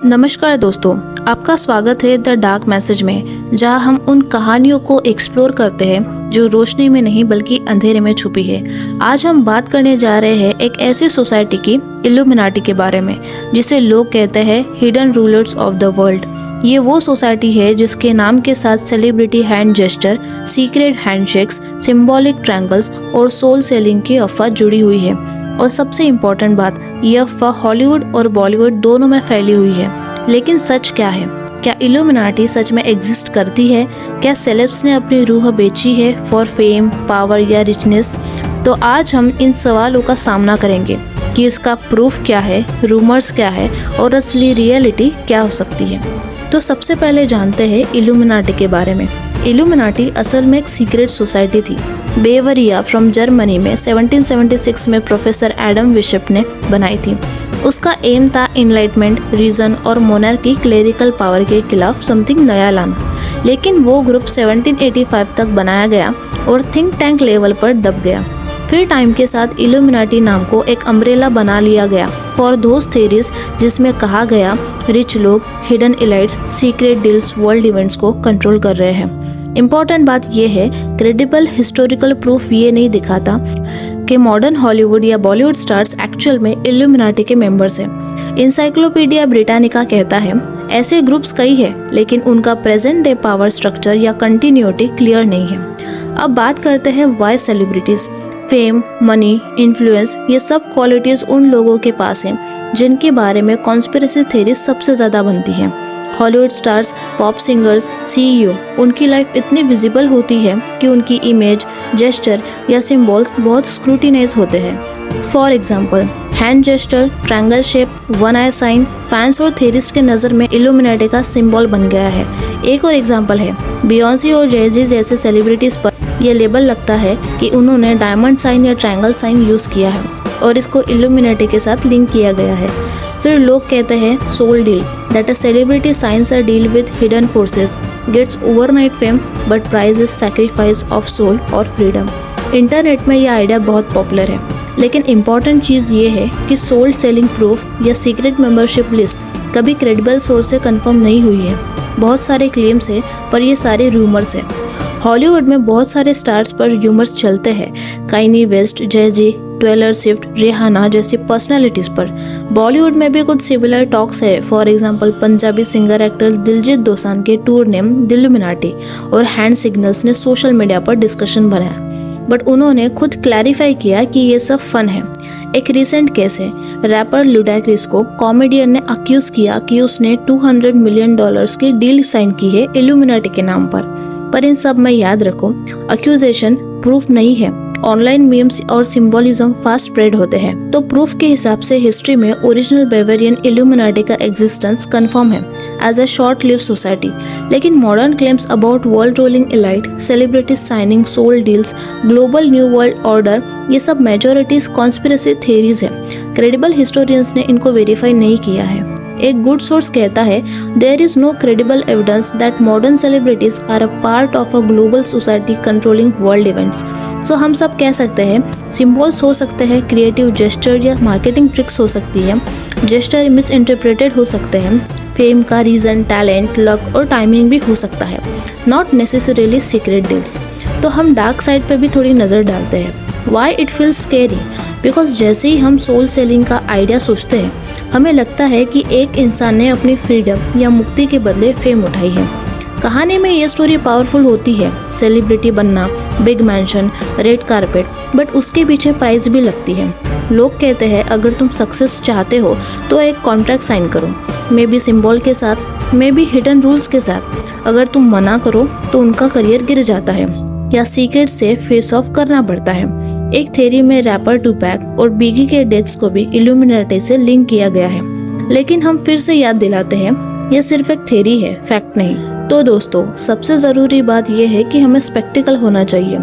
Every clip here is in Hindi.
नमस्कार दोस्तों, आपका स्वागत है द डार्क मैसेज में, जहां हम उन कहानियों को एक्सप्लोर करते हैं जो रोशनी में नहीं बल्कि अंधेरे में छुपी है। आज हम बात करने जा रहे हैं एक ऐसी सोसाइटी की, इल्यूमिनाटी के बारे में, जिसे लोग कहते हैं hidden rulers of the world. ये वो सोसाइटी है जिसके नाम के साथ celebrity hand gesture, secret handshakes, symbolic triangles और सोल सेलिंग की अफवाह जुड़ी हुई है। और सबसे इम्पोर्टेंट बात, यह अफवाह हॉलीवुड और बॉलीवुड दोनों में फैली हुई है। लेकिन सच क्या है? क्या इल्यूमिनाटी सच में एग्जिस्ट करती है? क्या सेलेब्स ने अपनी रूह बेची है फॉर फेम, पावर या रिचनेस? तो आज हम इन सवालों का सामना करेंगे कि इसका प्रूफ क्या है, रूमर्स क्या है और असली रियलिटी क्या हो सकती है। तो सबसे पहले जानते हैं इल्यूमिनाटी के बारे में। इल्यूमिनाटी असल में एक सीक्रेट सोसाइटी थी। बेवरिया फ्रॉम जर्मनी में 1776 में प्रोफेसर एडम विशप ने बनाई थी। उसका एम था इनलाइटमेंट, रीजन और मोनार्की क्लेरिकल पावर के खिलाफ समथिंग नया लाना। लेकिन वो ग्रुप 1785 तक बनाया गया और थिंक टैंक लेवल पर दब गया। फिर टाइम के साथ इल्यूमिनाटी नाम को एक अम्ब्रेला बना लिया गया फॉर दोज थेरीज जिसमें कहा गया रिच लोग, hidden elites, secret deals world events को कंट्रोल कर रहे हैं। इम्पॉर्टेंट बात यह है, क्रेडिबल हिस्टोरिकल प्रूफ ये नहीं दिखाता कि मॉडर्न हॉलीवुड या बॉलीवुड स्टार्स एक्चुअल में इल्यूमिनाटी के मेंबर्स हैं। इंसाइक्लोपीडिया ब्रिटानिका कहता है ऐसे ग्रुप्स कई हैं, लेकिन उनका प्रेजेंट डे पावर स्ट्रक्चर या कंटिन्यूटी क्लियर नहीं है। अब बात करते हैं why celebrities. Fame, money, influence, ये सब क्वालिटीज उन लोगों के पास हैं जिनके बारे में कॉन्स्पिरेसी थ्योरी सबसे ज़्यादा बनती है। Hollywood stars, pop singers, CEO, उनकी लाइफ इतनी विजिबल होती है कि उनकी इमेज, जेस्चर या सिंबल्स बहुत स्क्रूटिनाइज होते हैं। For example, hand gesture, triangle shape, one eye sign fans और थेरिस्ट के नज़र में इल्यूमिनाटी का सिंबल बन गया है। एक और एग्जाम्पल है, बियॉन्से और जय-ज़ी जैसे सेलिब्रिटीज़ पर यह लेबल लगता है कि उन्होंने डायमंड साइन या ट्रायंगल साइन यूज़ किया है और इसको इल्यूमिनाटी के साथ लिंक किया गया है। फिर लोग कहते हैं soul deal, that a celebrity signs a deal with hidden forces, gets overnight fame, but price is sacrifice of soul और freedom। इंटरनेट में यह आइडिया बहुत पॉपुलर है, लेकिन इम्पॉर्टेंट चीज़ ये है कि सोल सेलिंग प्रूफ या सीक्रेट मेंबरशिप लिस्ट कभी क्रेडिबल सोर्स से कंफर्म नहीं हुई है। बहुत सारे क्लेम्स है, पर ये सारे रूमर्स हैं। हॉलीवुड में बहुत सारे स्टार्स पर रूमर्स चलते हैं, काइनी वेस्ट, जय-ज़ी, टेलर स्विफ्ट, रिहाना जैसी पर्सनालिटीज़ पर। बॉलीवुड में भी कुछ सिमिलर टॉक्स है। For example, Punjabi singer actor Diljit Dosanjh के टूर नेम इल्यूमिनाटी और हैंड सिग्नल्स ने सोशल मीडिया पर डिस्कशन बनाया, बट उन्होंने खुद क्लैरिफाई किया कि ये सब फन है। एक रिसेंट केस है, रैपर लुडाक्रिस को कॉमेडियन ने अक्यूज किया कि उसने $200 मिलियन की डील साइन की है इल्यूमिनाटी के नाम पर इन सब में याद रखो, अक्यूजेशन प्रूफ नहीं है। ऑनलाइन मीम्स और सिंबोलिज्म फास्ट स्प्रेड होते हैं, तो प्रूफ के हिसाब से हिस्ट्री में ओरिजिनल बेवेरियन इल्यूमिनाटी का एग्जिस्टेंस कंफर्म है as a short live society. लेकिन modern claims about world ruling elite, celebrities signing soul deals, global new world order, ये सब मेजोरिटीज कॉन्स्पिरेसी थ्योरीज है। क्रेडिबल हिस्टोरियंस ने इनको वेरीफाई नहीं किया है। एक गुड सोर्स कहता है there is no credible evidence that modern celebrities are a part of a global society controlling world events. So हम सब कह सकते हैं सिंबल्स हो सकते हैं, क्रिएटिव जेस्चर या मार्केटिंग ट्रिक्स हो सकती है, जेस्चर मिस इंटरप्रेटेड हो सकते हैं, फेम का रीजन, टैलेंट, लक और टाइमिंग भी हो सकता है, नॉट नेसेसरीली सीक्रेट डील्स। तो हम डार्क साइड पे भी थोड़ी नज़र डालते हैं। Why it feels scary? Because जैसे ही हम सोल सेलिंग का आइडिया सोचते हैं, हमें लगता है कि एक इंसान ने अपनी फ्रीडम या मुक्ति के बदले फेम उठाई है। कहानी में ये स्टोरी पावरफुल होती है, सेलिब्रिटी बनना, big mention, red carpet, but उसके पीछे प्राइस भी लगती है। लोग कहते हैं अगर तुम सक्सेस चाहते हो तो एक कॉन्ट्रैक्ट साइन करो, मे बी सिंबल के साथ, मे बी हिडन रूल्स के साथ। अगर तुम मना करो तो उनका करियर गिर जाता है या सीक्रेट से फेस ऑफ करना पड़ता है। एक थ्योरी में रैपर टूपैक और बिगी के डेथ्स को भी इल्यूमिनाटी से लिंक किया गया है, लेकिन हम फिर से याद दिलाते हैं यह सिर्फ एक थ्योरी है, फैक्ट नहीं। तो दोस्तों, सबसे ज़रूरी बात यह है कि हमें स्पेक्टिकल होना चाहिए।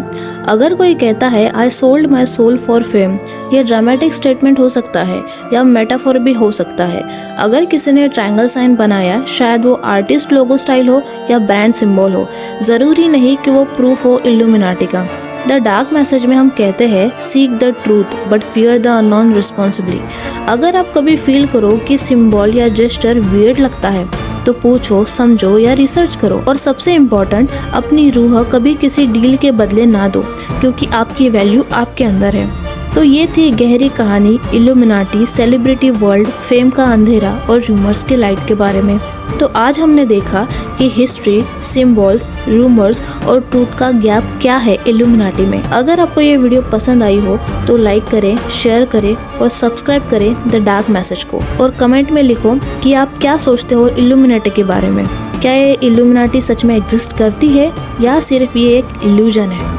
अगर कोई कहता है I sold my soul for fame, यह ड्रामेटिक स्टेटमेंट हो सकता है या मेटाफोर भी हो सकता है। अगर किसी ने ट्रायंगल साइन बनाया, शायद वो आर्टिस्ट लोगो स्टाइल हो या ब्रांड सिंबल हो, ज़रूरी नहीं कि वो प्रूफ हो इल्यूमिनाटी का। द डार्क मैसेज में हम कहते हैं seek the truth but fear the unknown responsibly. अगर आप कभी फील करो कि सिंबल या जेस्चर वियर्ड लगता है तो पूछो, समझो या रिसर्च करो। और सबसे इम्पोर्टेंट, अपनी रूह कभी किसी डील के बदले ना दो, क्योंकि आपकी वैल्यू आपके अंदर है। तो ये थी गहरी कहानी इल्यूमिनाटी, सेलिब्रिटी वर्ल्ड, फेम का अंधेरा और रूमर्स के लाइट के बारे में। तो आज हमने देखा कि हिस्ट्री, सिंबल्स, रूमर्स और ट्रूथ का गैप क्या है इल्यूमिनाटी में। अगर आपको ये वीडियो पसंद आई हो तो लाइक करें, शेयर करें और सब्सक्राइब करें द डार्क मैसेज को। और कमेंट में लिखो कि आप क्या सोचते हो इल्यूमिनाटी के बारे में। क्या ये इल्यूमिनाटी सच में एग्जिस्ट करती है या सिर्फ ये एक इल्यूजन है।